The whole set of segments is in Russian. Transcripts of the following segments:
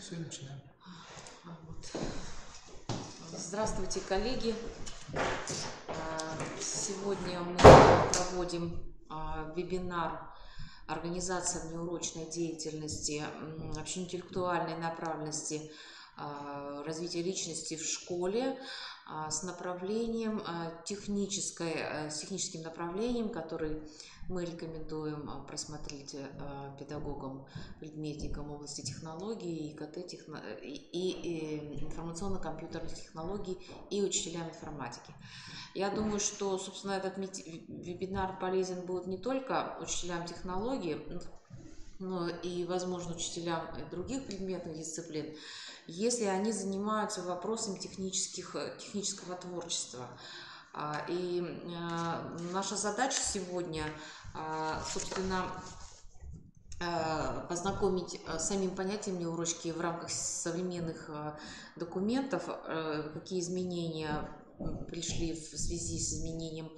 Все, начинаем. Здравствуйте, коллеги. Сегодня мы проводим вебинар «Организация внеурочной деятельности, общеинтеллектуальной направленности, развития личности в школе» с направлением с техническим направлением, который мы рекомендуем просмотреть педагогам, предметникам области технологий, ИКТ, и информационно-компьютерных технологий и учителям информатики. Я думаю, что, собственно, этот вебинар полезен будет не только учителям технологий, но и, возможно, учителям других предметных дисциплин, если они занимаются вопросами технического творчества. И наша задача сегодня, собственно, познакомить с самим понятием внеурочки в рамках современных документов, какие изменения пришли в связи с изменением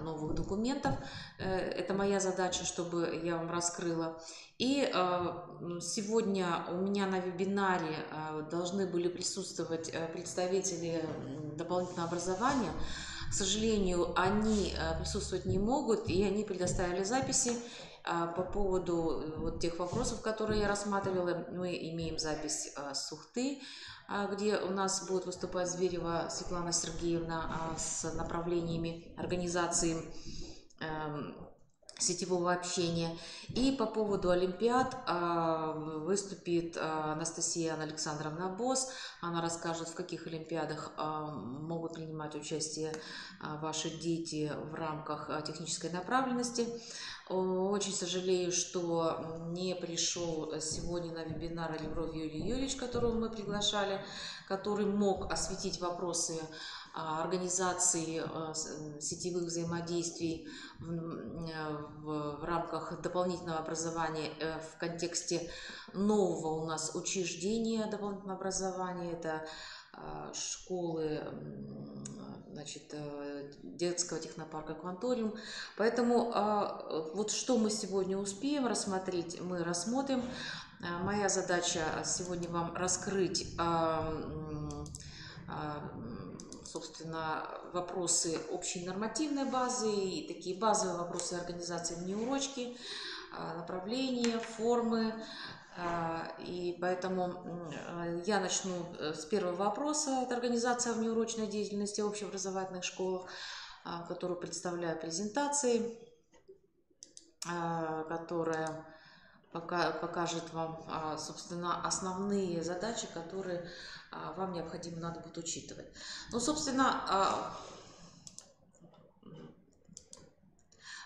новых документов. Это моя задача, чтобы я вам раскрыла. И сегодня у меня на вебинаре должны были присутствовать представители дополнительного образования. К сожалению, они присутствовать не могут, и они предоставили записи. По поводу тех вопросов, которые я рассматривала, мы имеем запись с Ухты, где у нас будет выступать Зверева Светлана Сергеевна с направлениями организации сетевого общения. И по поводу олимпиад выступит Анастасия Александровна Босс. Она расскажет, в каких олимпиадах могут принимать участие ваши дети в рамках технической направленности. Очень сожалею, что не пришел сегодня на вебинар Левров Юрий Юрьевич, которого мы приглашали, который мог осветить вопросы организации сетевых взаимодействий в рамках дополнительного образования в контексте нового у нас учреждения дополнительного образования. Это школы, детского технопарка «Кванториум». Поэтому вот что мы сегодня успеем рассмотреть, мы рассмотрим. Моя задача сегодня вам раскрыть, собственно, вопросы общей нормативной базы и такие базовые вопросы организации внеурочки, направления, формы. И поэтому я начну с первого вопроса. Это организация внеурочной деятельности в общеобразовательных школах, которую представляю презентацией, которая покажет вам, собственно, основные задачи, которые вам необходимо надо будет учитывать. Ну, собственно,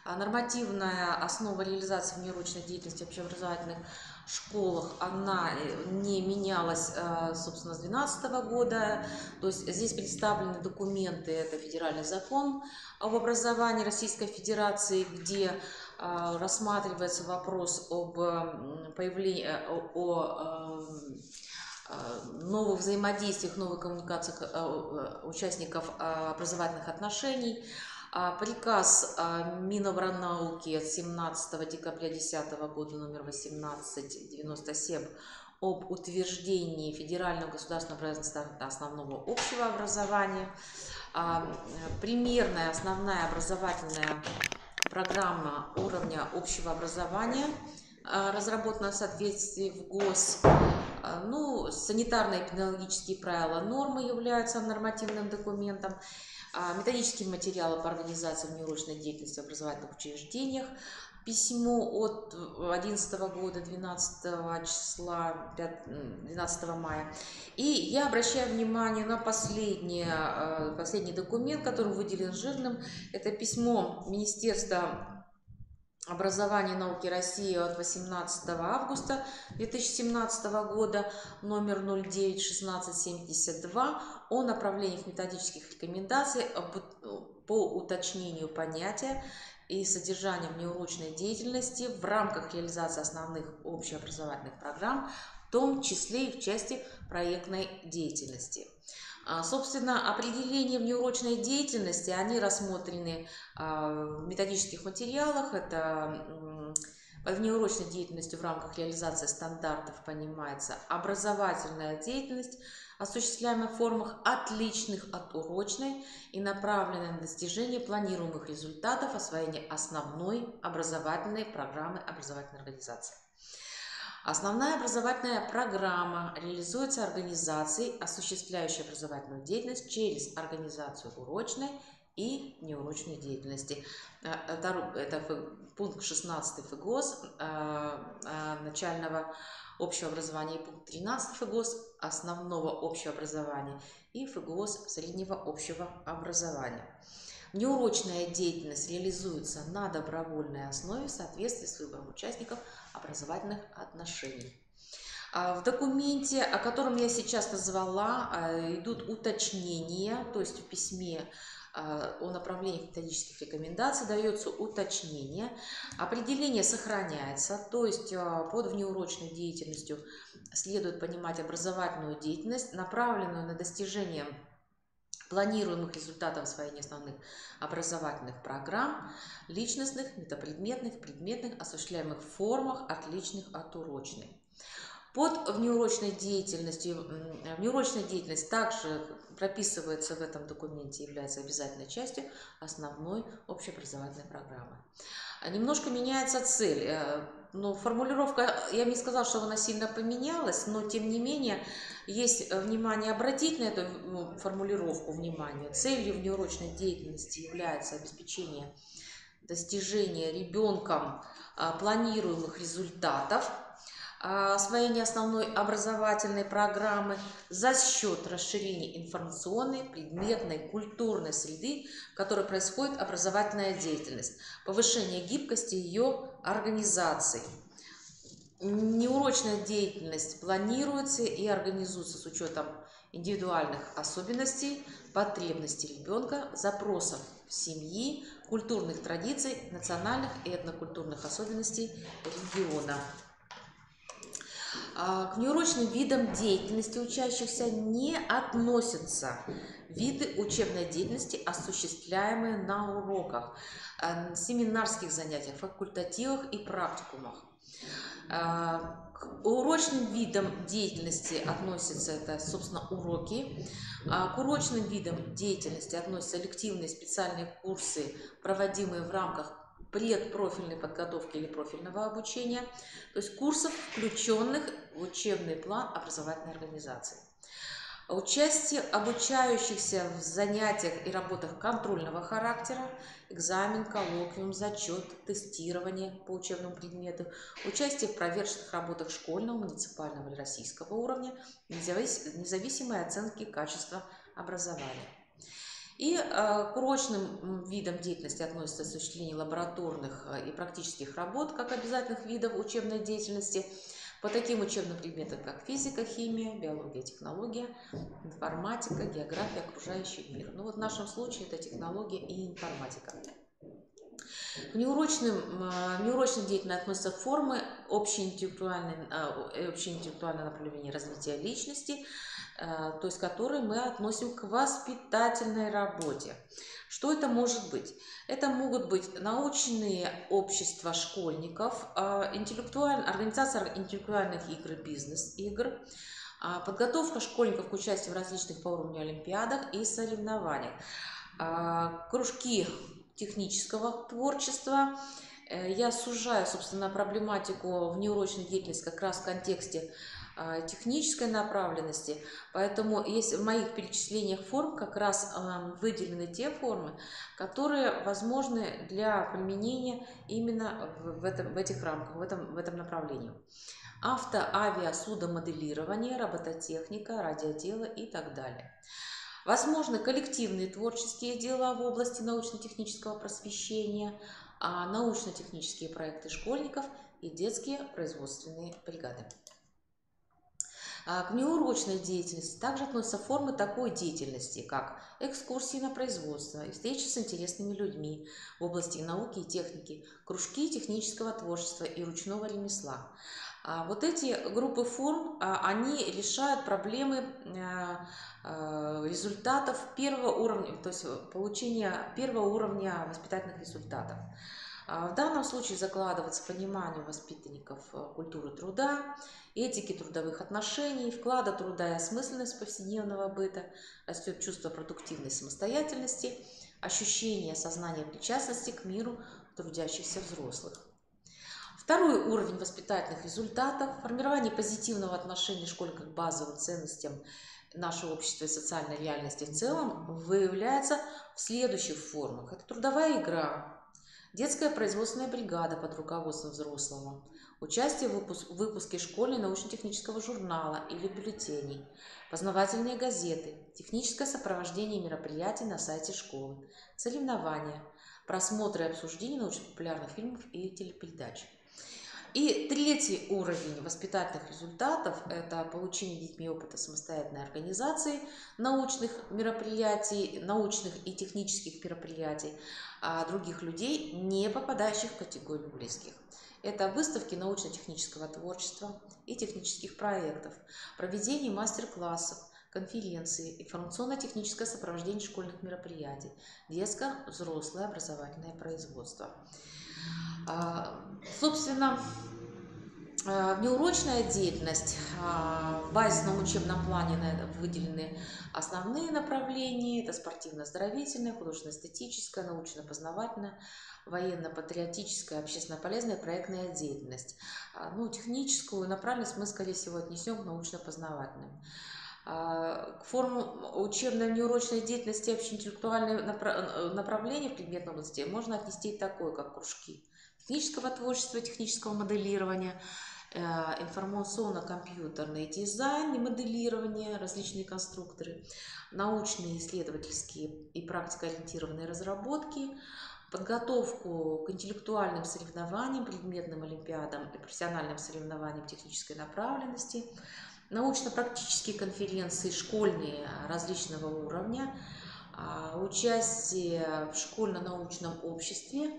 нормативная основа реализации внеурочной деятельности в общеобразовательных школах, она не менялась, собственно, с 2012 года. То есть здесь представлены документы, это федеральный закон об образовании Российской Федерации, где рассматривается вопрос об появлении, новых взаимодействиях, новых коммуникациях участников образовательных отношений. Приказ Минобрнауки от 17 декабря 2010 года номер 1897 об утверждении федерального государственного основного общего образования. Примерная основная образовательная программа уровня общего образования разработана в соответствии в ГОС. Ну, санитарно-эпидемиологические правила, нормы являются нормативным документом. Методические материалы по организации внеурочной деятельности в образовательных учреждениях. Письмо от 2011 года, 12 числа, 12 мая. И я обращаю внимание на последний документ, который выделен жирным. Это письмо Министерства образования и науки России от 18 августа 2017 года номер 09-1672 о направлениях методических рекомендаций по уточнению понятия и содержания внеурочной деятельности в рамках реализации основных общеобразовательных программ, в том числе и в части проектной деятельности. Собственно, определения внеурочной деятельности, они рассмотрены в методических материалах. Это Под внеурочной деятельностью в рамках реализации стандартов понимается образовательная деятельность, осуществляемая в формах, отличных от урочной и направленная на достижение планируемых результатов освоения основной образовательной программы образовательной организации. Основная образовательная программа реализуется организацией, осуществляющей образовательную деятельность через организацию урочной и неурочной деятельности. Это пункт 16 ФГОС начального общего образования и пункт 13 ФГОС основного общего образования и ФГОС среднего общего образования. Неурочная деятельность реализуется на добровольной основе в соответствии с выбором участников образовательных отношений. В документе, о котором я сейчас назвала, идут уточнения, то есть в письме о направлениях методических рекомендаций дается уточнение, определение сохраняется, то есть под внеурочной деятельностью следует понимать образовательную деятельность, направленную на достижение планируемых результатов освоения основных образовательных программ, личностных, метапредметных, предметных, осуществляемых в формах, отличных от урочной. Под внеурочной деятельностью, внеурочная деятельность также прописывается в этом документе, является обязательной частью основной общеобразовательной программы. Немножко меняется цель, но формулировка, я бы не сказала, что она сильно поменялась, но тем не менее есть внимание обратить на эту формулировку внимания. Целью внеурочной деятельности является обеспечение достижения ребенком планируемых результатов освоения основной образовательной программы за счет расширения информационной, предметной, культурной среды, в которой происходит образовательная деятельность, повышение гибкости ее организации. Неурочная деятельность планируется и организуется с учетом индивидуальных особенностей, потребностей ребенка, запросов семьи, культурных традиций, национальных и этнокультурных особенностей региона. К неурочным видам деятельности учащихся не относятся виды учебной деятельности, осуществляемые на уроках, семинарских занятиях, факультативах и практикумах. К урочным видам деятельности относятся, это, собственно, уроки. К урочным видам деятельности относятся лективные специальные курсы, проводимые в рамках предпрофильной подготовки или профильного обучения, то есть курсов, включенных в учебный план образовательной организации. Участие обучающихся в занятиях и работах контрольного характера, экзамен, коллоквиум, зачет, тестирование по учебному предмету, участие в проверочных работах школьного, муниципального или российского уровня, независимой оценки качества образования. И к урочным видам деятельности относится осуществление лабораторных и практических работ как обязательных видов учебной деятельности по таким учебным предметам, как физика, химия, биология, технология, информатика, география, окружающий мир. Ну вот в нашем случае это технология и информатика. К неурочной деятельности относятся формы общеинтеллектуального направления развития личности, то есть которые мы относим к воспитательной работе. Что это может быть? Это могут быть научные общества школьников, организация интеллектуальных игр и бизнес-игр, подготовка школьников к участию в различных по уровню олимпиадах и соревнованиях, кружки технического творчества. Я сужаю, собственно, проблематику внеурочной деятельности как раз в контексте технической направленности, поэтому есть в моих перечислениях форм как раз выделены те формы, которые возможны для применения именно в этих рамках, в этом направлении. Авто, авиа, судомоделирование, робототехника, радиодело и так далее. Возможны коллективные творческие дела в области научно-технического просвещения, научно-технические проекты школьников и детские производственные бригады. К неурочной деятельности также относятся формы такой деятельности, как экскурсии на производство и встречи с интересными людьми в области науки и техники, кружки технического творчества и ручного ремесла. Вот эти группы форм, они решают проблемы результатов первого уровня, то есть получения первого уровня воспитательных результатов. В данном случае закладывается понимание у воспитанников культуры труда, этики трудовых отношений, вклада труда и осмысленность повседневного быта, растет чувство продуктивной самостоятельности, ощущение сознания причастности к миру трудящихся взрослых. Второй уровень воспитательных результатов – формирование позитивного отношения школьника к базовым ценностям нашего общества и социальной реальности в целом выявляется в следующих формах. Это трудовая игра, детская производственная бригада под руководством взрослого, участие в выпуске школьного научно-технического журнала или бюллетеней, познавательные газеты, техническое сопровождение мероприятий на сайте школы, соревнования, просмотры и обсуждения научно-популярных фильмов и телепередач. И третий уровень воспитательных результатов – это получение детьми опыта самостоятельной организации научных мероприятий, научных и технических мероприятий других людей, не попадающих в категорию близких. Это выставки научно-технического творчества и технических проектов, проведение мастер-классов, конференции, информационно-техническое сопровождение школьных мероприятий, детско-взрослое образовательное производство. Собственно, внеурочная деятельность. В базисном учебном плане выделены основные направления. Это спортивно-оздоровительная, художественно-эстетическая, научно-познавательная, военно-патриотическая, общественно-полезная проектная деятельность. Техническую направленность мы, скорее всего, отнесем к научно-познавательным. К формам учебной внеурочной деятельности общеинтеллектуальные направления в предметной области можно отнести такое, как кружки технического творчества, технического моделирования, информационно-компьютерный дизайн и моделирование, различные конструкторы, научные, исследовательские и практикоориентированные разработки, подготовку к интеллектуальным соревнованиям, предметным олимпиадам и профессиональным соревнованиям технической направленности, научно-практические конференции школьные различного уровня, участие в школьно-научном обществе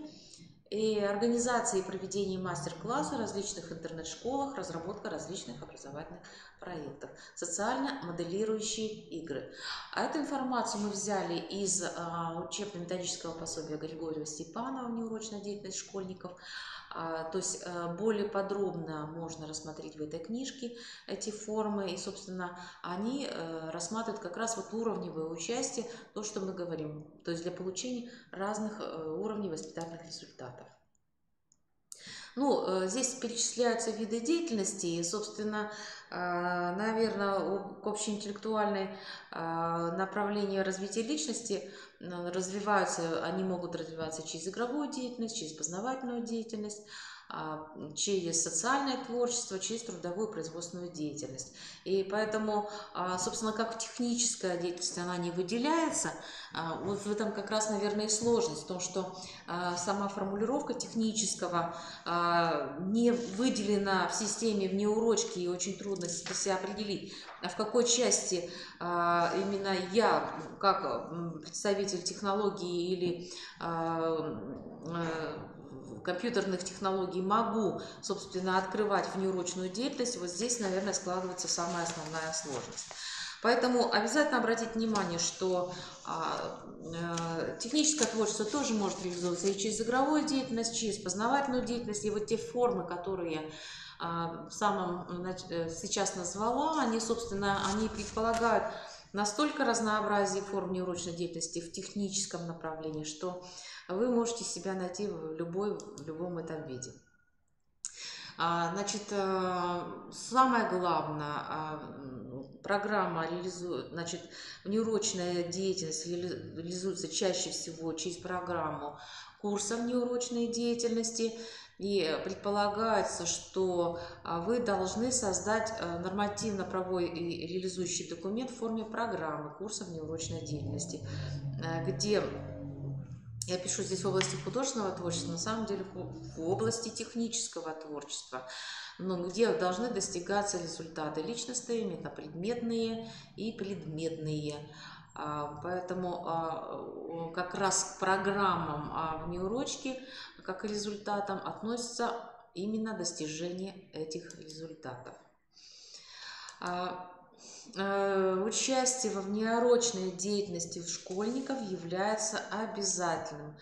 и организации и проведение мастер-классов в различных интернет-школах, разработка различных образовательных проектов, социально-моделирующие игры. Эту информацию мы взяли из учебно-методического пособия Григория Степанова «Внеурочная деятельность школьников». То есть более подробно можно рассмотреть в этой книжке эти формы, и, собственно, они рассматривают как раз уровневое участие, то, что мы говорим, то есть для получения разных уровней воспитательных результатов. Здесь перечисляются виды деятельности, и, собственно, наверное, к общеинтеллектуальной направлению развития личности они могут развиваться через игровую деятельность, через познавательную деятельность, через социальное творчество, через трудовую производственную деятельность. И поэтому, собственно, как техническая деятельность, она не выделяется. Вот в этом как раз, наверное, и сложность, в том, что сама формулировка технического не выделена в системе внеурочки, и очень трудно для себя определить, в какой части именно я, как представитель технологии или компьютерных технологий, могу, собственно, открывать внеурочную деятельность. Вот здесь, наверное, складывается самая основная сложность. Поэтому обязательно обратите внимание, что техническое творчество тоже может реализовываться и через игровую деятельность, через познавательную деятельность. И вот те формы, которые сейчас назвала, они, собственно, они предполагают настолько разнообразие форм внеурочной деятельности в техническом направлении, что вы можете себя найти в любом этом виде. Самое главное, программа внеурочная деятельность реализуется чаще всего через программу курса внеурочной деятельности. И предполагается, что вы должны создать нормативно-правовой и реализующий документ в форме программы курса внеурочной деятельности, где я пишу здесь в области художественного творчества, на самом деле в области технического творчества, где должны достигаться результаты личностные, метапредметные и предметные. Поэтому как раз к программам внеурочки, как к результатам, относится именно достижение этих результатов. Участие во внеурочной деятельности школьников является обязательным.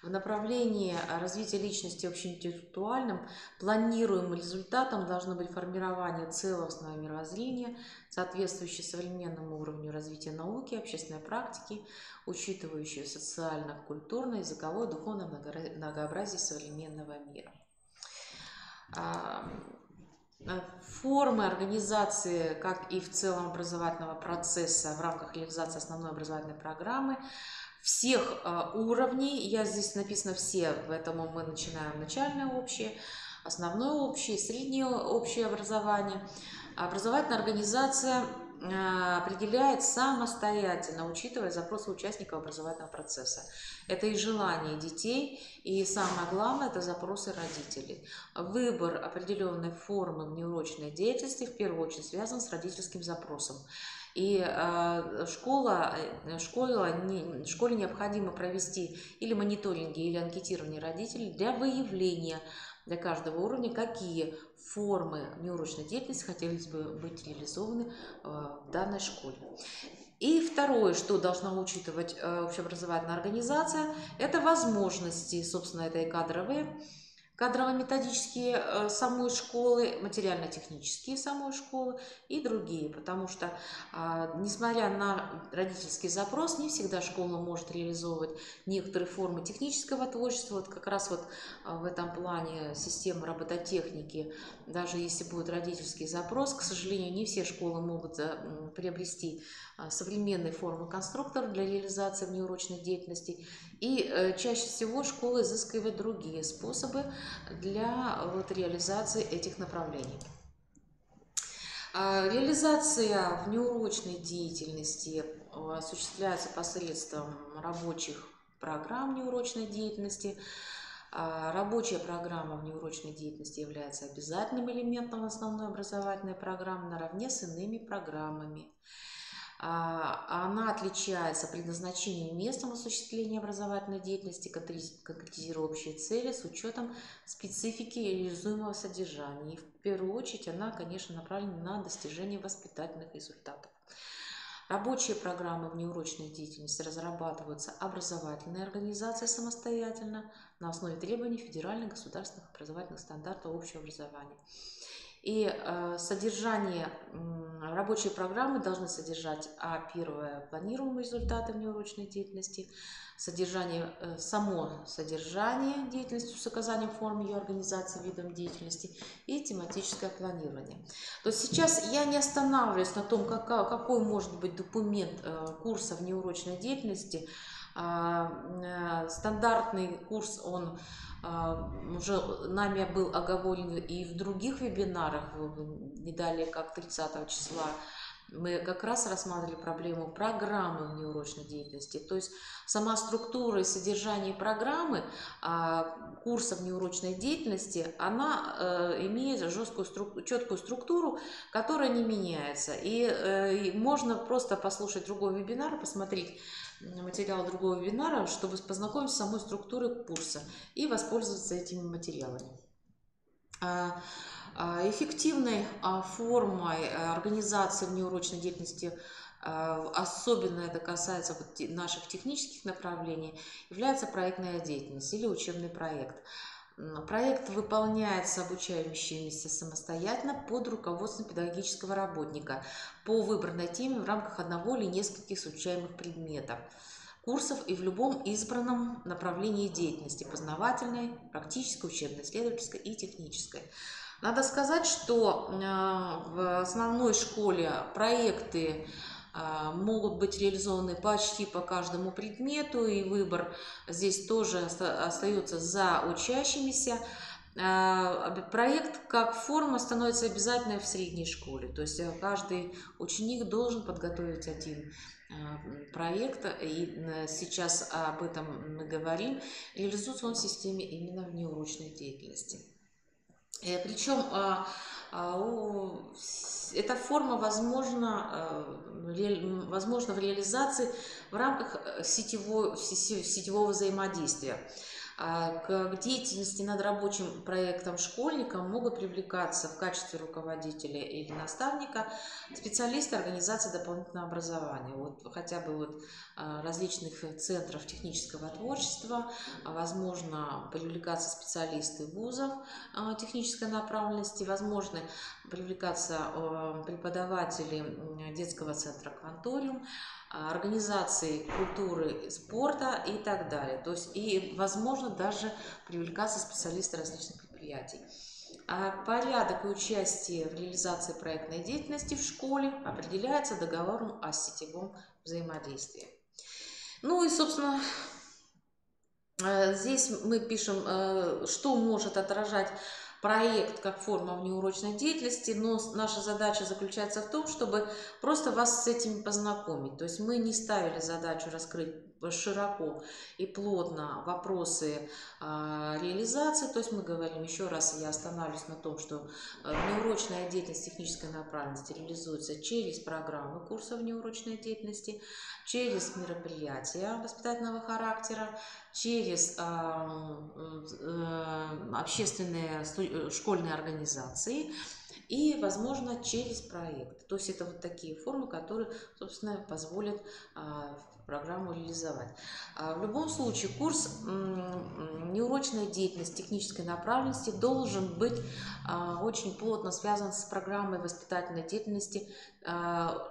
В направлении развития личности общеинтеллектуальном планируемым результатом должно быть формирование целостного мировоззрения, соответствующее современному уровню развития науки, общественной практики, учитывающее социально-культурное, языковое, духовное многообразие современного мира. Формы организации, как и в целом образовательного процесса в рамках реализации основной образовательной программы всех уровней, здесь написано все, поэтому мы начинаем начальное общее, основное общее, среднее общее образование. Образовательная организация определяет самостоятельно, учитывая запросы участников образовательного процесса. Это и желания детей, и самое главное, это запросы родителей. Выбор определенной формы внеурочной деятельности в первую очередь связан с родительским запросом. И школе необходимо провести или мониторинги, или анкетирование родителей для выявления для каждого уровня, какие формы внеурочной деятельности хотелось бы быть реализованы в данной школе. И второе, что должна учитывать общеобразовательная организация, это возможности, собственно, это и кадрово-методические самой школы, материально-технические самой школы и другие, потому что, несмотря на родительский запрос, не всегда школа может реализовывать некоторые формы технического творчества. Вот как раз в этом плане системы робототехники, даже если будет родительский запрос, к сожалению, не все школы могут приобрести современные формы конструкторов для реализации внеурочной деятельности, и чаще всего школы изыскивают другие способы для реализации этих направлений. Реализация внеурочной деятельности осуществляется посредством рабочих программ внеурочной деятельности. Рабочая программа внеурочной деятельности является обязательным элементом основной образовательной программы наравне с иными программами. Она отличается предназначением и местом осуществления образовательной деятельности, конкретизируя общие цели с учетом специфики реализуемого содержания. И в первую очередь она, конечно, направлена на достижение воспитательных результатов. Рабочие программы внеурочной деятельности разрабатываются образовательной организацией самостоятельно на основе требований федеральных государственных образовательных стандартов общего образования. И содержание рабочей программы должны содержать, первое, планируемые результаты внеурочной деятельности, само содержание деятельности с указанием форм ее организации, видом деятельности и тематическое планирование. То есть сейчас я не останавливаюсь на том, какой может быть документ курса внеурочной деятельности. Стандартный курс, он уже нами был оговорен и в других вебинарах, не далее как 30 числа. Мы как раз рассматривали проблему программы внеурочной деятельности, то есть сама структура и содержание программы курса внеурочной деятельности, она имеет четкую структуру, которая не меняется. И можно просто послушать другой вебинар, посмотреть материал другого вебинара, чтобы познакомиться с самой структурой курса и воспользоваться этими материалами. Эффективной формой организации внеурочной деятельности, особенно это касается наших технических направлений, является проектная деятельность или учебный проект. Проект выполняется обучающимися самостоятельно под руководством педагогического работника по выбранной теме в рамках одного или нескольких изучаемых предметов, курсов и в любом избранном направлении деятельности – познавательной, практической, учебно-исследовательской и технической. Надо сказать, что в основной школе проекты могут быть реализованы почти по каждому предмету, и выбор здесь тоже остается за учащимися. Проект как форма становится обязательной в средней школе, то есть каждый ученик должен подготовить один проект, и сейчас об этом мы говорим. Реализуется он в системе именно внеурочной деятельности. Причем эта форма возможна в реализации в рамках сетевого взаимодействия. К деятельности над рабочим проектом школьникам могут привлекаться в качестве руководителя или наставника специалисты организации дополнительного образования, вот хотя бы вот различных центров технического творчества, возможно привлекаться специалисты вузов технической направленности, возможно привлекаться преподаватели детского центра «Кванториум», организации культуры и спорта и так далее. То есть и, возможно, даже привлекаться специалисты различных предприятий. Порядок и участие в реализации проектной деятельности в школе определяется договором о сетевом взаимодействии. Ну и, собственно, здесь мы пишем, что может отражать проект как форма внеурочной деятельности, но наша задача заключается в том, чтобы просто вас с этим познакомить. То есть мы не ставили задачу раскрыть широко и плотно вопросы реализации. То есть мы говорим, еще раз я останавливаюсь на том, что внеурочная деятельность технической направленности реализуется через программы курса внеурочной деятельности, через мероприятия воспитательного характера, через общественные школьные организации и, возможно, через проект. То есть это вот такие формы, которые, собственно, позволят программу реализовать. В любом случае, курс неурочная деятельность технической направленности должен быть очень плотно связан с программой воспитательной деятельности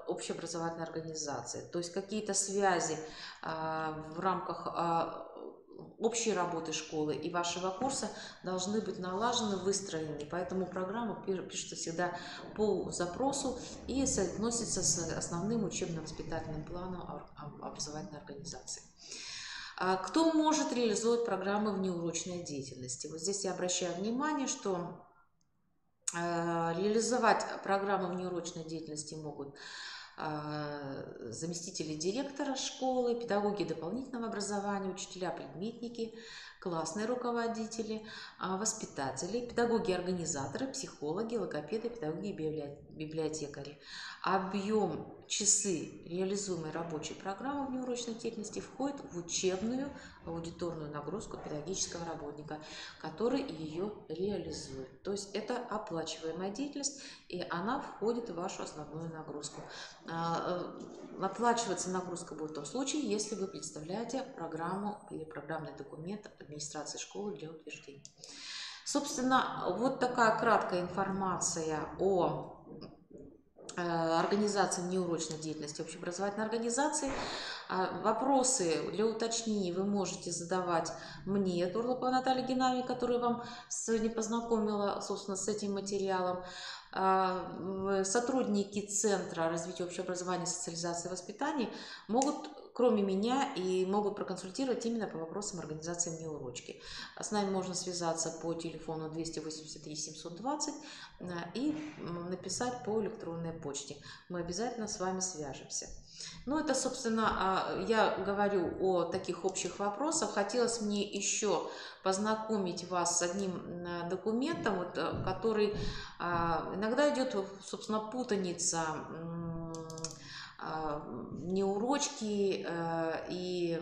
общеобразовательной организации. То есть какие-то связи в рамках общей работы школы и вашего курса должны быть налажены, выстроены. Поэтому программа пишется всегда по запросу и соотносится с основным учебно-воспитательным планом образовательной организации. Кто может реализовать программы внеурочной деятельности? Вот здесь я обращаю внимание, что реализовать программы внеурочной деятельности могут заместители директора школы, педагоги дополнительного образования, учителя-предметники, классные руководители, воспитатели, педагоги-организаторы, психологи, логопеды, педагоги-библиотекари. Объем часы реализуемой рабочей программы внеурочной деятельности входит в учебную аудиторную нагрузку педагогического работника, который ее реализует. То есть это оплачиваемая деятельность, и она входит в вашу основную нагрузку. Оплачиваться нагрузка будет в том случае, если вы представляете программу или программный документ администрации школы для утверждения. Собственно, вот такая краткая информация о организации внеурочной деятельности общеобразовательной организации. Вопросы для уточнений вы можете задавать мне, Турлыкова Наталья Геннадьевна, которая вам сегодня познакомила, собственно, с этим материалом. Сотрудники Центра развития общего образования, социализации и воспитания могут, кроме меня, и могут проконсультировать именно по вопросам организации внеурочки. С нами можно связаться по телефону 283 720 и написать по электронной почте. Мы обязательно с вами свяжемся. Ну, это, собственно, я говорю о таких общих вопросах. Хотелось мне еще познакомить вас с одним документом, вот, который иногда идет, собственно, путаница внеурочки и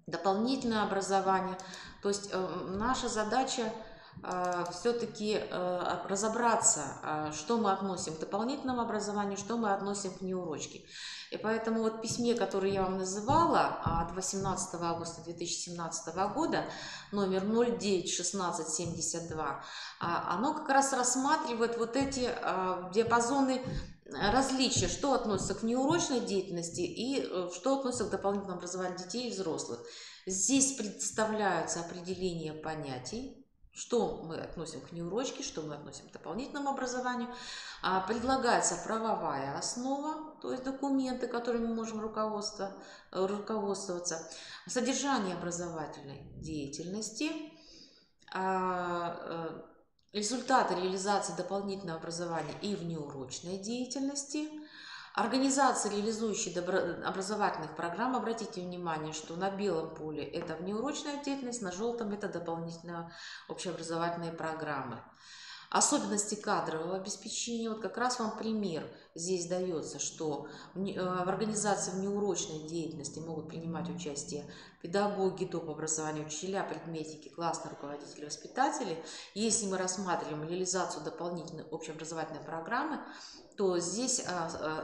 дополнительное образование. То есть наша задача все-таки разобраться, что мы относим к дополнительному образованию, что мы относим к внеурочке. И поэтому вот в письме, которое я вам называла от 18 августа 2017 года, номер 091672, оно как раз рассматривает вот эти диапазоны различия, что относится к внеурочной деятельности и что относится к дополнительному образованию детей и взрослых. Здесь представляются определения понятий, что мы относим к внеурочке, что мы относим к дополнительному образованию. Предлагается правовая основа, то есть документы, которыми мы можем руководствоваться, содержание образовательной деятельности, результаты реализации дополнительного образования и внеурочной деятельности, организации, реализующие образовательных программ. Обратите внимание, что на белом поле это внеурочная деятельность, на желтом это дополнительные общеобразовательные программы. Особенности кадрового обеспечения, вот как раз вам пример здесь дается, что в организации внеурочной деятельности могут принимать участие педагоги, доп. Образования, учителя, предметники, классные руководители, воспитатели. Если мы рассматриваем реализацию дополнительной общеобразовательной программы, то здесь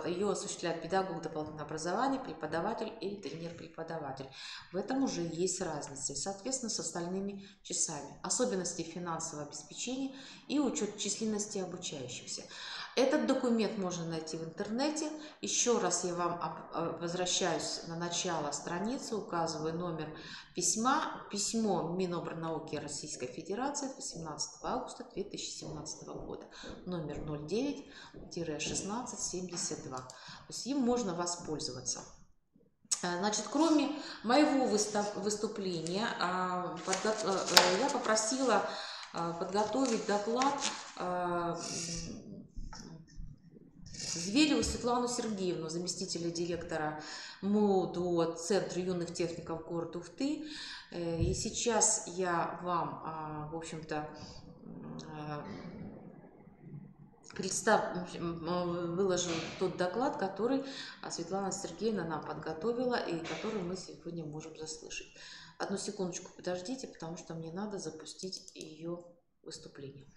ее осуществляет педагог дополнительного образования, преподаватель или тренер-преподаватель. В этом уже есть разница, и, соответственно, с остальными часами. Особенности финансового обеспечения и учет численности обучающихся. Этот документ можно найти в интернете. Еще раз я вам возвращаюсь на начало страницы, указываю номер письма. Письмо Минобрнауки Российской Федерации 18 августа 2017 года. Номер 09-1672. То есть им можно воспользоваться. Значит, кроме моего выступления, я попросила подготовить доклад Звереву Светлану Сергеевну, заместителя директора МУДО Центра юных техников города Ухты. И сейчас я вам, в общем-то, выложу тот доклад, который Светлана Сергеевна нам подготовила и который мы сегодня можем заслышать. Одну секундочку подождите, потому что мне надо запустить ее выступление.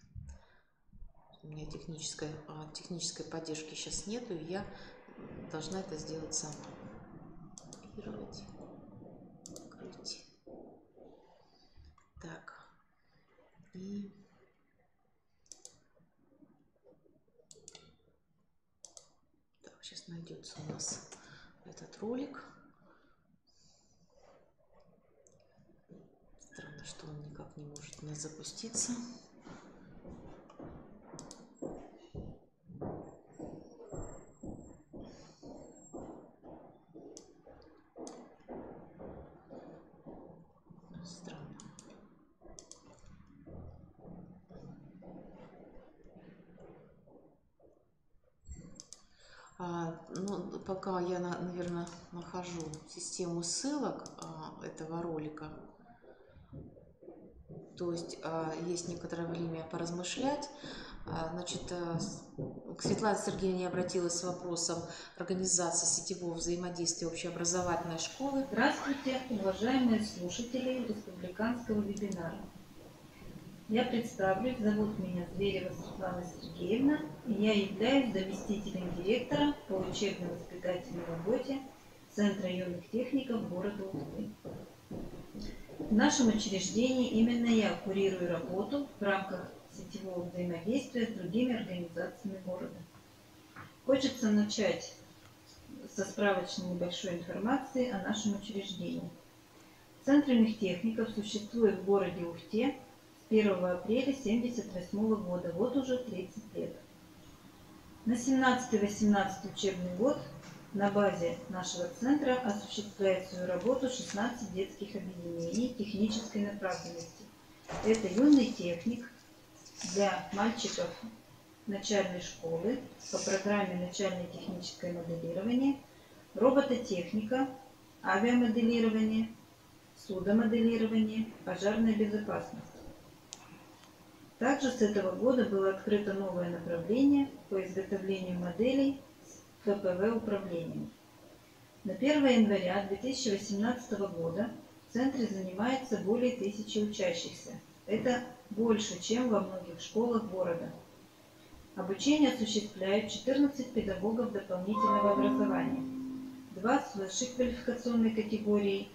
У меня технической поддержки сейчас нету, и я должна это сделать сама. Копировать, открыть. Так. И так, сейчас найдется у нас этот ролик. Странно, что он никак не может у нас запуститься. Ну, пока я, наверное, нахожу систему ссылок этого ролика, то есть есть некоторое время поразмышлять. Значит, к Светлане Сергеевне обратилась с вопросом организации сетевого взаимодействия общеобразовательной школы. Здравствуйте, уважаемые слушатели республиканского вебинара. Я представлюсь, зовут меня Зверева Светлана Сергеевна, и я являюсь заместителем директора по учебно-воспитательной работе Центра юных техников города Ухты. В нашем учреждении именно я курирую работу в рамках сетевого взаимодействия с другими организациями города. Хочется начать со справочной небольшой информации о нашем учреждении. Центр юных техников существует в городе Ухте с 1 апреля 1978 года, вот уже 30 лет. На 17-18 учебный год на базе нашего центра осуществляет свою работу 16 детских объединений технической направленности. Это юный техник для мальчиков начальной школы по программе «Начальное техническое моделирование», робототехника, авиамоделирование, судомоделирование, пожарная безопасность. Также с этого года было открыто новое направление по изготовлению моделей с ФПВ управлением. На 1 января 2018 года в центре занимается более 1000 учащихся. Это больше, чем во многих школах города. Обучение осуществляют 14 педагогов дополнительного образования, 2 с высшей квалификационной категорией,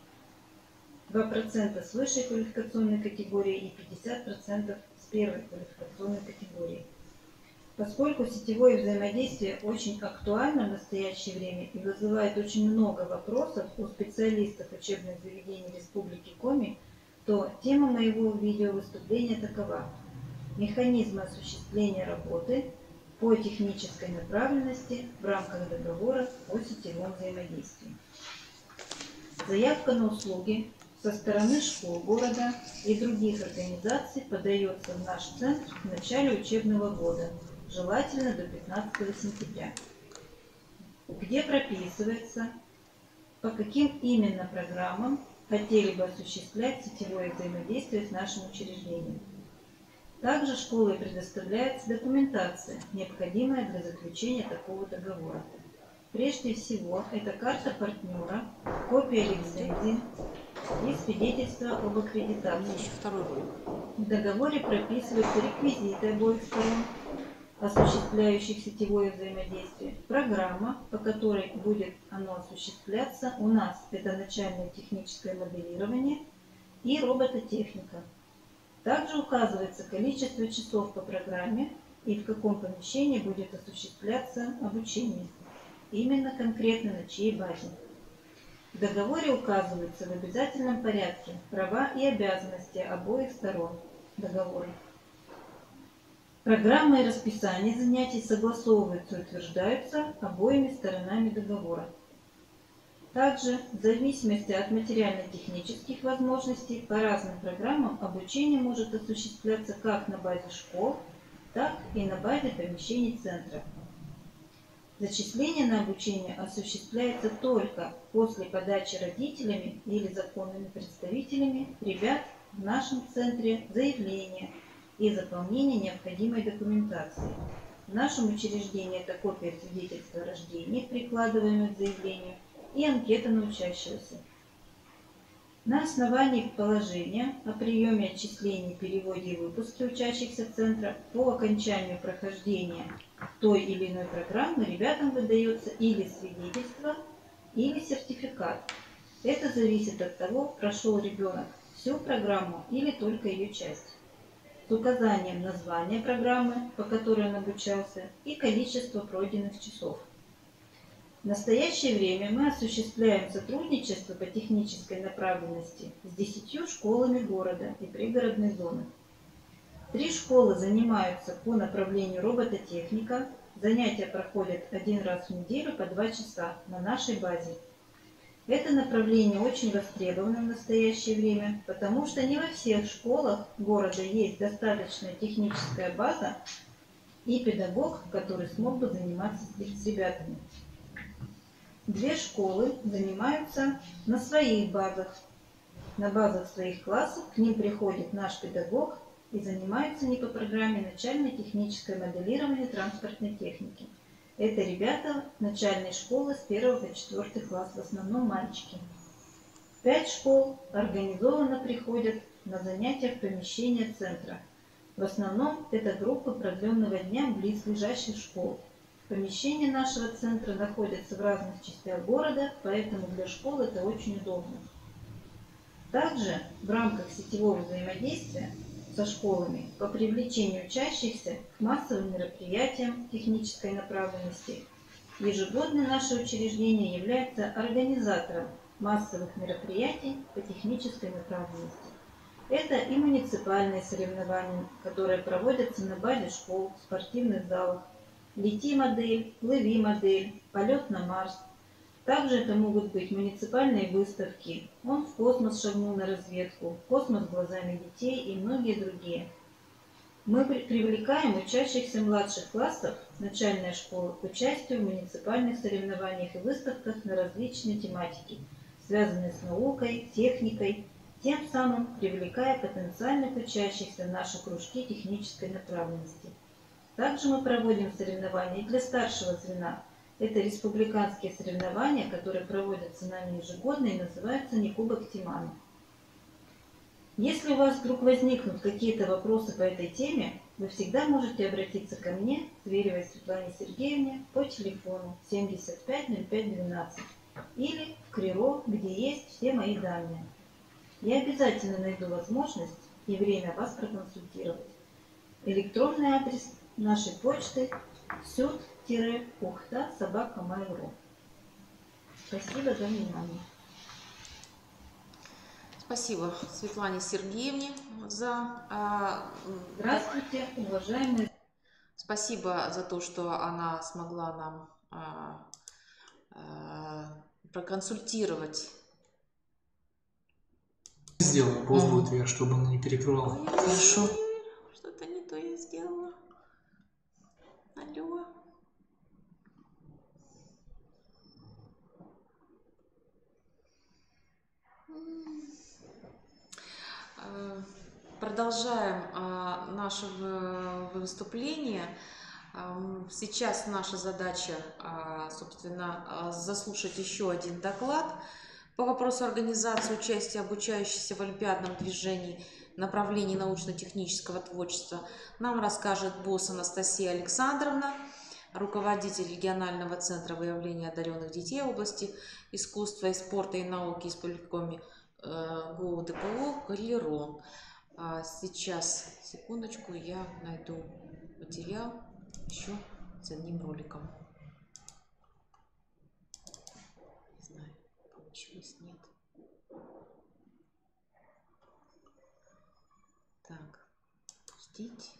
2% с высшей квалификационной категорией и 50% с первой квалификационной категорией. Поскольку сетевое взаимодействие очень актуально в настоящее время и вызывает очень много вопросов у специалистов учебных заведений Республики Коми, то тема моего видеовыступления такова: механизмы осуществления работы по технической направленности в рамках договора о сетевом взаимодействии. Заявка на услуги со стороны школ города и других организаций подается в наш центр в начале учебного года, желательно до 15 сентября, где прописывается, по каким именно программам хотели бы осуществлять сетевое взаимодействие с нашим учреждением. Также школой предоставляется документация, необходимая для заключения такого договора. Прежде всего, это карта партнера, копия лицензии и свидетельство об аккредитации. Еще второй ролик. В договоре прописываются реквизиты обоих сторон, осуществляющих сетевое взаимодействие, программа, по которой будет оно осуществляться. У нас это начальное техническое моделирование и робототехника. Также указывается количество часов по программе и в каком помещении будет осуществляться обучение. Именно конкретно на чьей базе. В договоре указываются в обязательном порядке права и обязанности обоих сторон договора. Программа и расписание занятий согласовываются и утверждаются обоими сторонами договора. Также, в зависимости от материально-технических возможностей, по разным программам обучение может осуществляться как на базе школ, так и на базе помещений центра. Зачисление на обучение осуществляется только после подачи родителями или законными представителями ребят в нашем центре заявления и заполнения необходимой документации. В нашем учреждении это копия свидетельства о рождении, прикладываемая к заявлению, и анкета на учащегося. На основании положения о приеме, отчислении, переводе и выпуске учащихся центра по окончанию прохождения той или иной программы ребятам выдается или свидетельство, или сертификат. Это зависит от того, прошел ребенок всю программу или только ее часть. С указанием названия программы, по которой он обучался, и количество пройденных часов. В настоящее время мы осуществляем сотрудничество по технической направленности с 10 школами города и пригородной зоны. 3 школы занимаются по направлению робототехника. Занятия проходят 1 раз в неделю по 2 часа на нашей базе. Это направление очень востребовано в настоящее время, потому что не во всех школах города есть достаточная техническая база и педагог, который смог бы заниматься с ребятами. 2 школы занимаются на своих базах. На базах своих классов к ним приходит наш педагог и занимается не по программе начальное техническое моделирование транспортной техники. Это ребята начальной школы с 1 по 4 класс, в основном мальчики. 5 школ организованно приходят на занятия в помещение центра. В основном это группы продленного дня близлежащих школ. Помещения нашего центра находятся в разных частях города, поэтому для школ это очень удобно. Также в рамках сетевого взаимодействия со школами по привлечению учащихся к массовым мероприятиям технической направленности ежегодно наше учреждение является организатором массовых мероприятий по технической направленности. Это и муниципальные соревнования, которые проводятся на базе школ, спортивных залах, «Лети-модель», «Плыви-модель», «Полет на Марс». Также это могут быть муниципальные выставки «Он в космос шагнул на разведку», «Космос глазами детей» и многие другие. Мы привлекаем учащихся младших классов начальной школы к участию в муниципальных соревнованиях и выставках на различные тематики, связанные с наукой, техникой, тем самым привлекая потенциальных учащихся в наши кружки технической направленности. Также мы проводим соревнования и для старшего звена. Это республиканские соревнования, которые проводятся нами ежегодно и называются «Не кубок Тимана». Если у вас вдруг возникнут какие-то вопросы по этой теме, вы всегда можете обратиться ко мне, Зверевой Светлане Сергеевне, по телефону 750512 или в КРИРО, где есть все мои данные. Я обязательно найду возможность и время вас проконсультировать. Электронный адрес нашей почты sud-ухта@mail.ru. Спасибо за внимание. Спасибо Светлане Сергеевне за... Здравствуйте, уважаемые. Спасибо за то, что она смогла нам проконсультировать. Сделай пост будет вверх, чтобы она не перекрывала. Хорошо. Что-то не то я сделала. Алло. Продолжаем нашего выступления. Сейчас наша задача, собственно, заслушать еще один доклад по вопросу организации участия обучающихся в олимпиадном движении направлений научно-технического творчества. Нам расскажет босс Анастасия Александровна, руководитель регионального центра выявления одаренных детей в области искусства и спорта и науки из Поликоми ГУ ДПО «Галерон». Сейчас, секундочку, я найду материал еще с одним роликом. Не знаю, получилось, нет. Так, пустить.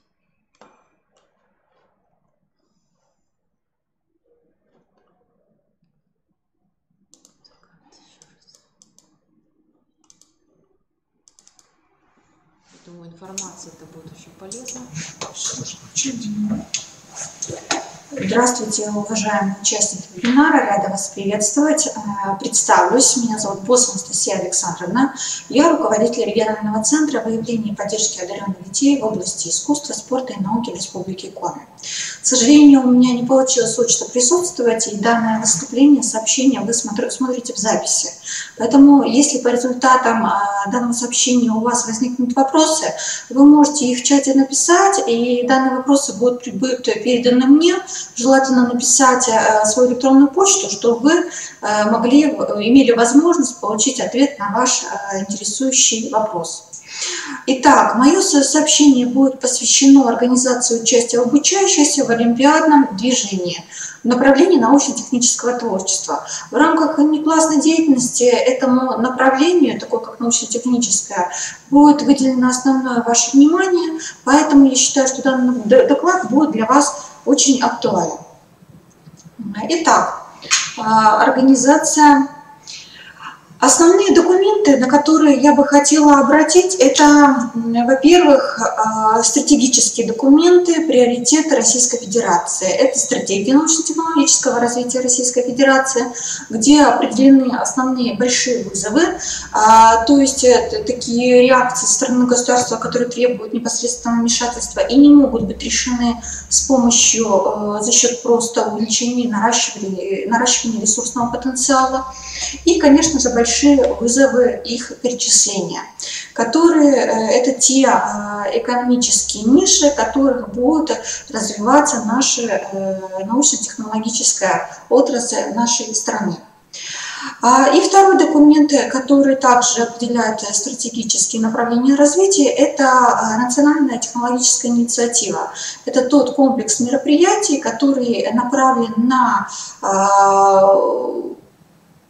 Думаю, информация это будет очень полезна. Здравствуйте, уважаемые участники вебинара, рада вас приветствовать. Представлюсь, меня зовут босс Анастасия Александровна. Я руководитель регионального центра выявления и поддержки одаренных детей в области искусства, спорта и науки в Республике Коми. К сожалению, у меня не получилось очно присутствовать, и данное выступление, сообщение вы смотрите в записи. Поэтому, если по результатам данного сообщения у вас возникнут вопросы, вы можете их в чате написать, и данные вопросы будут переданы мне. Желательно написать свою электронную почту, чтобы вы имели возможность получить ответ на ваш интересующий вопрос. Итак, мое сообщение будет посвящено организации участия обучающихся в олимпиадном движении в направлении научно-технического творчества. В рамках внеклассной деятельности этому направлению, такой как научно-техническое, будет выделено основное ваше внимание, поэтому я считаю, что данный доклад будет для вас очень актуален. Итак, организация. Основные документы, на которые я бы хотела обратить, это, во-первых, стратегические документы, приоритеты Российской Федерации. Это стратегия научно-технологического развития Российской Федерации, где определены основные большие вызовы, то есть такие реакции со стороны государства, которые требуют непосредственного вмешательства и не могут быть решены с помощью, за счет просто увеличения и наращивания ресурсного потенциала. И, конечно же, большие вызовы их перечисления, которые это те экономические ниши, в которых будет развиваться наша научно-технологическая отрасль нашей страны. И второй документ, который также определяет стратегические направления развития, это национальная технологическая инициатива. Это тот комплекс мероприятий, который направлен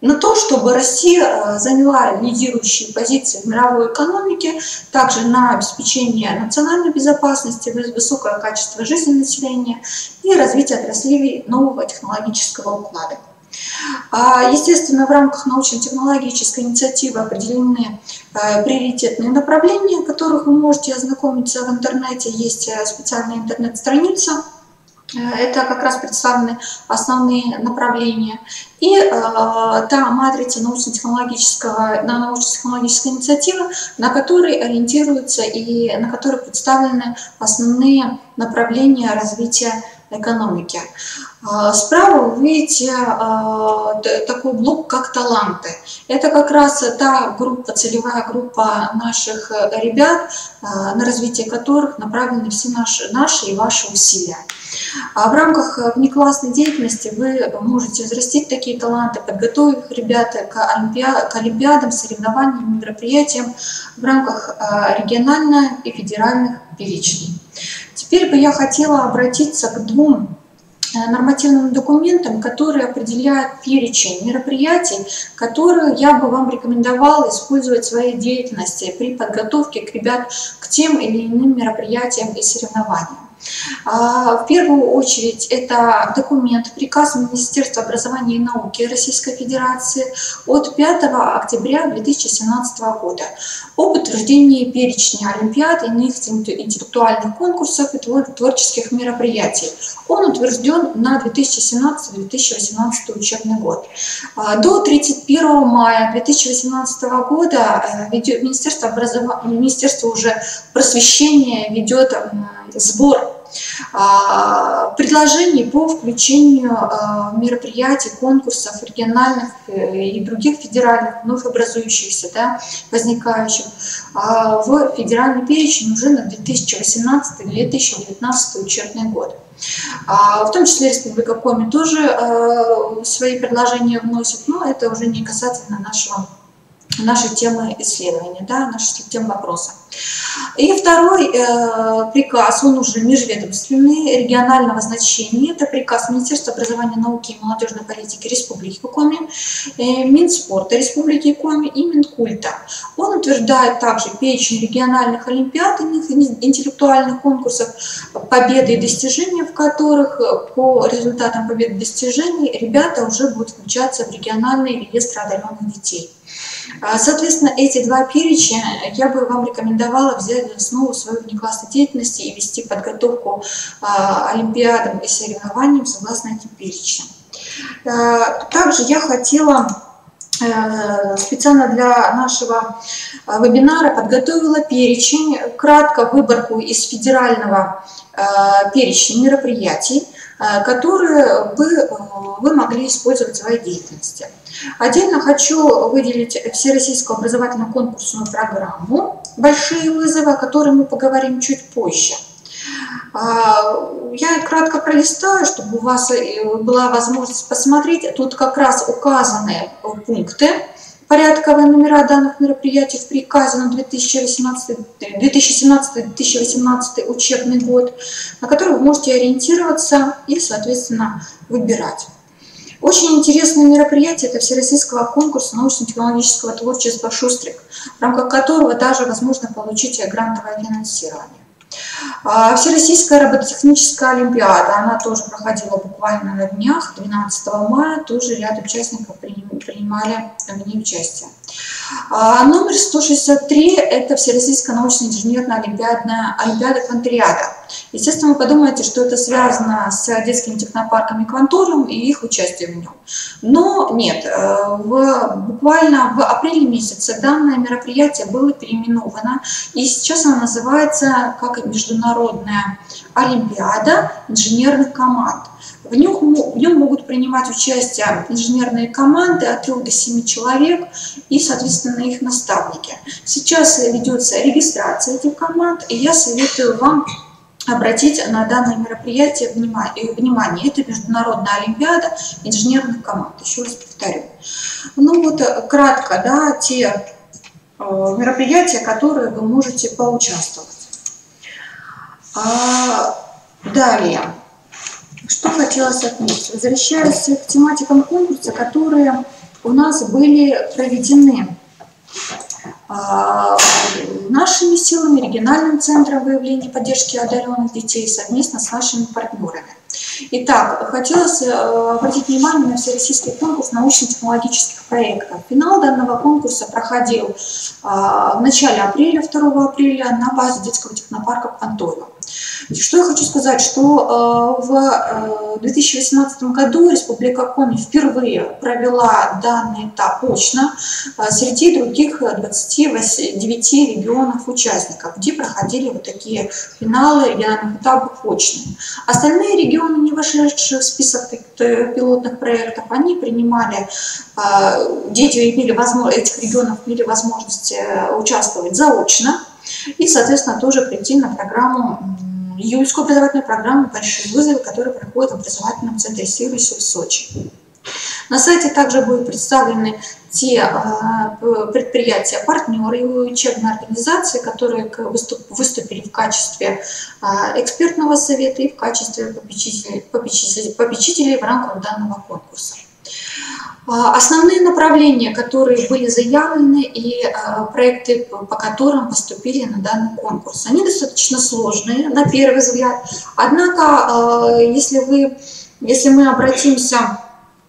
на то, чтобы Россия заняла лидирующие позиции в мировой экономике, также на обеспечение национальной безопасности, высокое качество жизни населения и развитие отраслей нового технологического уклада. Естественно, в рамках научно-технологической инициативы определены приоритетные направления, в которых вы можете ознакомиться в интернете. Есть специальная интернет-страница. Это как раз представлены основные направления. И та матрица научно-технологической инициативы, на которой ориентируются и на которой представлены основные направления развития экономики. Справа вы видите такой блок, как таланты. Это как раз та группа, целевая группа наших ребят, на развитие которых направлены все наши и ваши усилия. В рамках внеклассной деятельности вы можете взрастить такие таланты, подготовив ребят к олимпиадам, соревнованиям, мероприятиям в рамках региональных и федеральных перечней. Теперь бы я хотела обратиться к двум нормативным документам, которые определяют перечень мероприятий, которые я бы вам рекомендовала использовать в своей деятельности при подготовке ребят к тем или иным мероприятиям и соревнованиям. В первую очередь это документ, приказ Министерства образования и науки Российской Федерации от 5 октября 2017 года об утверждении перечня олимпиад, иных интеллектуальных конкурсов и творческих мероприятий. Он утвержден на 2017-2018 учебный год. До 31 мая 2018 года Министерство уже просвещения ведет сбор предложений по включению мероприятий, конкурсов региональных и других федеральных, вновь образующихся, да, возникающих, в федеральный перечень уже на 2018-2019 учебный год. В том числе Республика Коми тоже свои предложения вносит, но это уже не касательно нашей темы исследования, да, нашей темы вопроса. И второй приказ, он уже межведомственный, регионального значения. Это приказ Министерства образования, науки и молодежной политики Республики Коми, Минспорта Республики Коми и Минкульта. Он утверждает также перечень региональных олимпиад, интеллектуальных конкурсов, победы и достижения в которых по результатам побед и достижений ребята уже будут включаться в региональный реестр одаренных детей. Соответственно, эти два перечня я бы вам рекомендовала взять за основу своей внеклассной деятельности и вести подготовку олимпиадам и соревнованиям согласно этим перечням. Также я хотела специально для нашего вебинара подготовила перечень, кратко выборку из федерального перечня мероприятий, которые вы могли использовать в своей деятельности. Отдельно хочу выделить Всероссийскую образовательную конкурсную программу «Большие вызовы», о которой мы поговорим чуть позже. Я кратко пролистаю, чтобы у вас была возможность посмотреть. Тут как раз указаны пункты, порядковые номера данных мероприятий в приказе на 2017-2018 учебный год, на который вы можете ориентироваться и, соответственно, выбирать. Очень интересное мероприятие – это Всероссийского конкурса научно-технологического творчества «Шустрик», в рамках которого даже возможно получить грантовое финансирование. Всероссийская робототехническая олимпиада, она тоже проходила буквально на днях, 12 мая, тоже ряд участников принимали в ней участие. Номер 163 – это Всероссийская научно-инженерная олимпиада «Квантариада». Естественно, вы подумаете, что это связано с детским технопарком «Кванториум» и их участием в нем. Но нет, буквально в апреле месяце данное мероприятие было переименовано, и сейчас оно называется как Международная олимпиада инженерных команд. В нем могут принимать участие инженерные команды от 3 до 7 человек и, соответственно, их наставники. Сейчас ведется регистрация этих команд, и я советую вам обратить на данное мероприятие внимание. Это Международная олимпиада инженерных команд. Еще раз повторю. Ну вот кратко, да, те мероприятия, которые вы можете поучаствовать. Далее. Что хотелось отметить? Возвращаясь к тематикам конкурса, которые у нас были проведены нашими силами, региональным центром выявления и поддержки одаренных детей совместно с нашими партнерами. Итак, хотелось обратить внимание на всероссийский конкурс научно-технологических проектов. Финал данного конкурса проходил в начале апреля, 2 апреля, на базе детского технопарка «Кванториум». Что я хочу сказать, что в 2018 году Республика Коми впервые провела данный этап очно среди других 29 регионов-участников, где проходили вот такие финалы региональных этапов очно. Остальные регионы, не вошедшие в список пилотных проектов, они принимали, дети этих регионов имели возможность участвовать заочно и, соответственно, тоже прийти на программу, июльскую образовательную программу «Большие вызовы», которая проходит в образовательном центре «Сириус» в Сочи. На сайте также будут представлены те предприятия, партнеры и учебные организации, которые выступили в качестве экспертного совета и в качестве попечителей в рамках данного конкурса. Основные направления, которые были заявлены, и проекты, по которым поступили на данный конкурс, они достаточно сложные на первый взгляд. Однако, если мы обратимся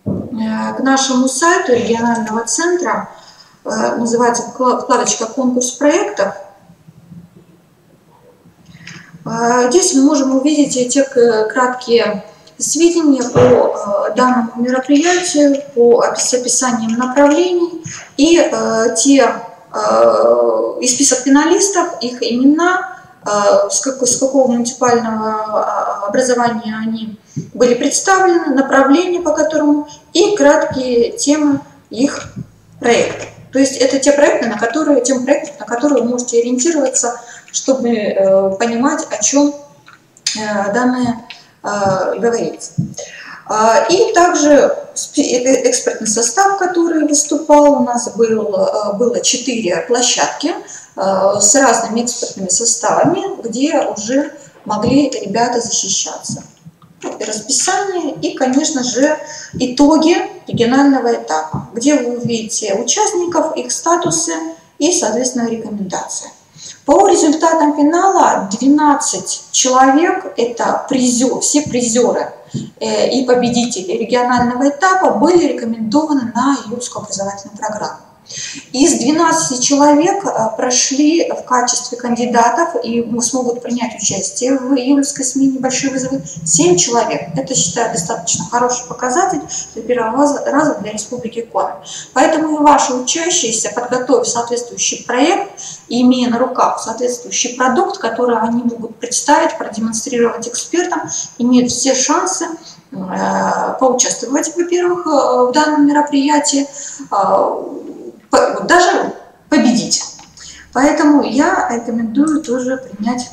к нашему сайту регионального центра, называется вкладочка «Конкурс проектов», здесь мы можем увидеть эти краткие сведения по данному мероприятию, с описанием направлений и и список финалистов, их имена, с какого муниципального образования они были представлены, направления по которому и краткие темы их проектов. То есть это те проекты, на которые вы можете ориентироваться, чтобы понимать, о чем данные говорится. И также экспертный состав, который выступал, у нас было 4 площадки с разными экспертными составами, где уже могли ребята защищаться. Расписание и, конечно же, итоги регионального этапа, где вы увидите участников, их статусы и, соответственно, рекомендации. По результатам финала 12 человек, это все призеры и победители регионального этапа, были рекомендованы на июльскую образовательную программу. Из 12 человек прошли в качестве кандидатов и смогут принять участие в июльской смене «Большие вызовы» 7 человек. Это, считаю, достаточно хороший показатель для первого раза для Республики Коми. Поэтому и ваши учащиеся, подготовив соответствующий проект и имея на руках соответствующий продукт, который они могут представить, продемонстрировать экспертам, имеют все шансы поучаствовать, во-первых, в данном мероприятии, даже победить. Поэтому я рекомендую тоже принять,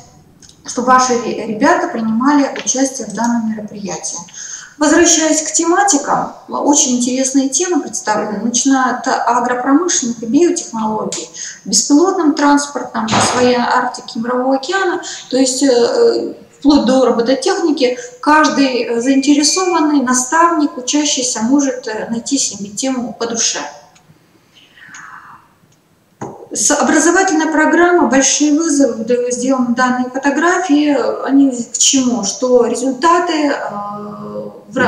чтобы ваши ребята принимали участие в данном мероприятии. Возвращаясь к тематикам, очень интересные темы представлены, начиная от агропромышленных и биотехнологий, беспилотным транспортом, своей Арктики, Мирового океана, то есть вплоть до робототехники, каждый заинтересованный наставник, учащийся может найти себе тему по душе. С образовательной программы «Большие вызовы» сделаны данные фотографии. Они к чему? Что результаты,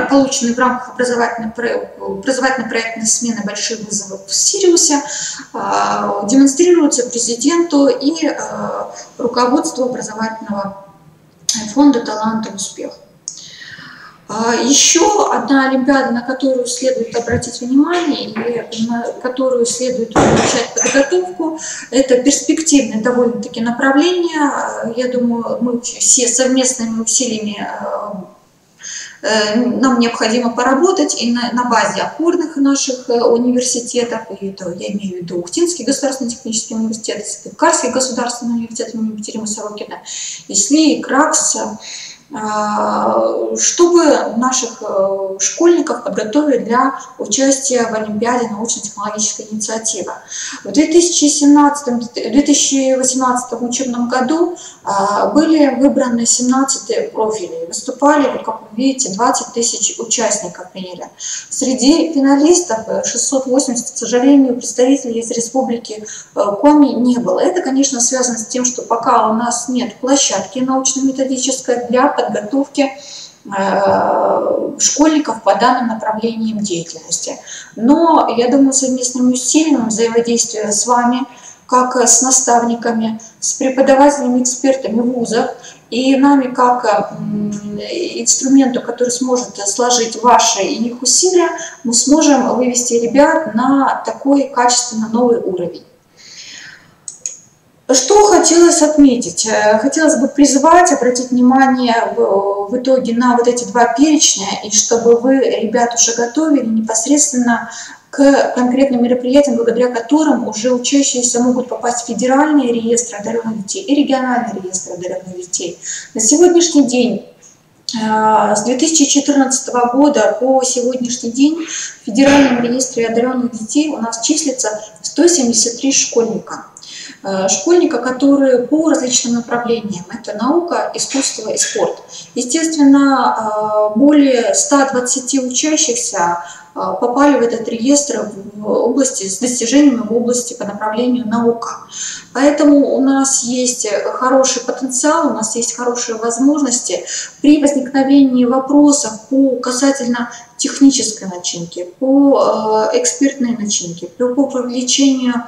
полученные в рамках образовательно-проектной смены «Большие вызовы» в Сириусе, демонстрируются президенту и руководству образовательного фонда «Талант и успех». Еще одна олимпиада, на которую следует обратить внимание и на которую следует начать подготовку, это перспективное довольно-таки направление. Я думаю, мы все совместными усилиями нам необходимо поработать и на базе опорных наших университетов, и это я имею в виду Ухтинский государственный технический университет, Карский государственный университет имени Екатерины Сорокина, ИСЛИ, КРАКС, чтобы наших школьников подготовить для участия в Олимпиаде научно-технологической инициативы. В 2018 учебном году были выбраны 17 профилей. Выступали, как вы видите, 20 тысяч участников приняли. Среди финалистов 680, к сожалению, представителей из Республики Коми не было. Это, конечно, связано с тем, что пока у нас нет площадки научно-методической для подготовки школьников по данным направлениям деятельности. Но, я думаю, совместными усилиями взаимодействия с вами, как с наставниками, с преподавателями, экспертами вузов и нами, как инструменту, который сможет сложить ваши и их усилия, мы сможем вывести ребят на такой качественно новый уровень. Что хотелось отметить? Хотелось бы призвать, обратить внимание в итоге на вот эти два перечня, и чтобы вы ребят уже готовили непосредственно к конкретным мероприятиям, благодаря которым уже учащиеся могут попасть в федеральные реестры одаренных детей и региональные реестры одаренных детей. На сегодняшний день, с 2014 года по сегодняшний день в федеральном реестре одаренных детей у нас числится 173 школьника. школьника, которые по различным направлениям. Это наука, искусство и спорт. Естественно, более 120 учащихся попали в этот реестр в области с достижениями в области по направлению наука. Поэтому у нас есть хороший потенциал, у нас есть хорошие возможности. При возникновении вопросов по касательно технической начинки, по экспертной начинке, по привлечению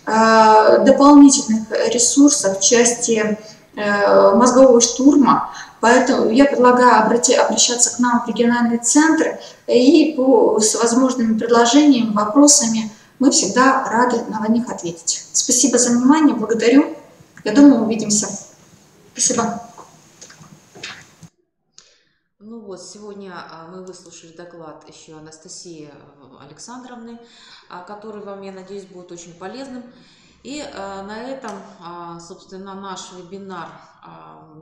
дополнительных ресурсов в части мозгового штурма. Поэтому я предлагаю обращаться к нам в региональный центр и с возможными предложениями, вопросами мы всегда рады на них ответить. Спасибо за внимание, благодарю. Я думаю, увидимся. Спасибо. Ну вот, сегодня мы выслушали доклад еще Анастасии Александровны, который вам, я надеюсь, будет очень полезным. И на этом, собственно, наш вебинар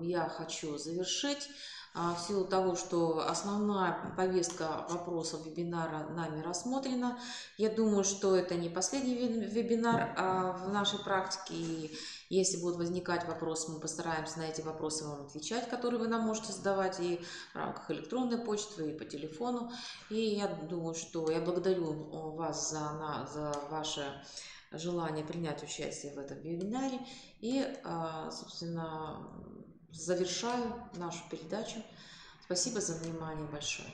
я хочу завершить. В силу того, что основная повестка вопросов вебинара нами рассмотрена. Я думаю, что это не последний вебинар в нашей практике. И если будут возникать вопросы, мы постараемся на эти вопросы вам отвечать, которые вы нам можете задавать и в рамках электронной почты, и по телефону. И я думаю, что я благодарю вас за ваше желание принять участие в этом вебинаре. И, собственно, завершаю нашу передачу. Спасибо за внимание большое.